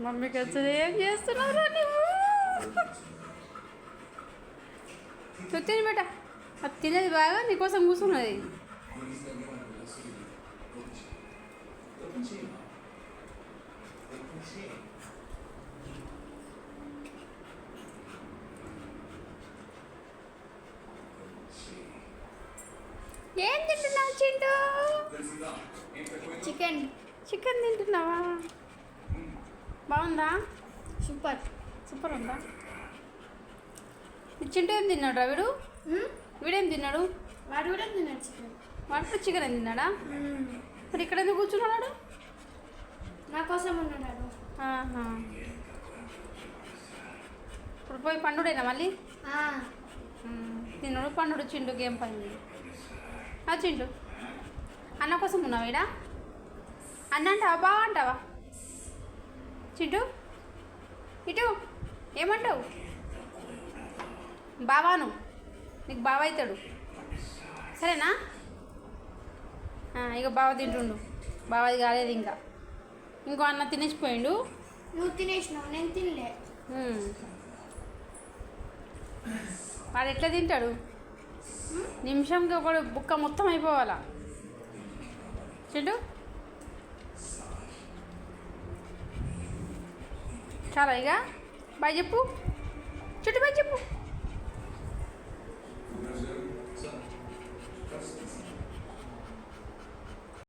మమ్మీకి వచ్చి ఏం చేస్తున్నావురా నువ్వు? తిని బేట, అది తినేది బాగా నీకోసం కూర్చున్నది. ఏం తింటున్నావు చింటూ? చికెన్. చికెన్ తింటున్నావా? బాగుందా? సూపర్. సూపర్ ఉందా? చింటూ ఏం తిన్నాడు రా వీడు? వీడేం తిన్నాడు? వాడు కూడా తిన్నాడు చికెన్. వాడు కూడా చికెన్ ఏం తిన్నాడా? మరి ఇక్కడ ఎందుకు కూర్చున్నాడు? నా కోసం ఉన్నాడు. ఆహా, ఇప్పుడు పోయి పండుడేనా మళ్ళీ? తిన్నాడు పండుడు. చింటూకి ఏం పని? చింటూ అన్న కోసం ఉన్నావు ఈడ? అన్న అంటావా బాగా అంటావా? చింటూ ఇటు ఏమంటావు? బావాను, నీకు బావ అవుతాడు సరేనా? ఇక బావ తింటుండు. బావది కాలేదు ఇంకా. ఇంకో అన్న తినేసిపోయిండు. నువ్వు తినేసినావు, నేను తినలే. వాడు ఎట్లా తింటాడు? నిమిషంకి ఒక బుక్క మొత్తం అయిపోవాలా. చింటూ చాలా ఇక బాయ్ చెప్పు. చుట్టూ బాయ్ చెప్పు.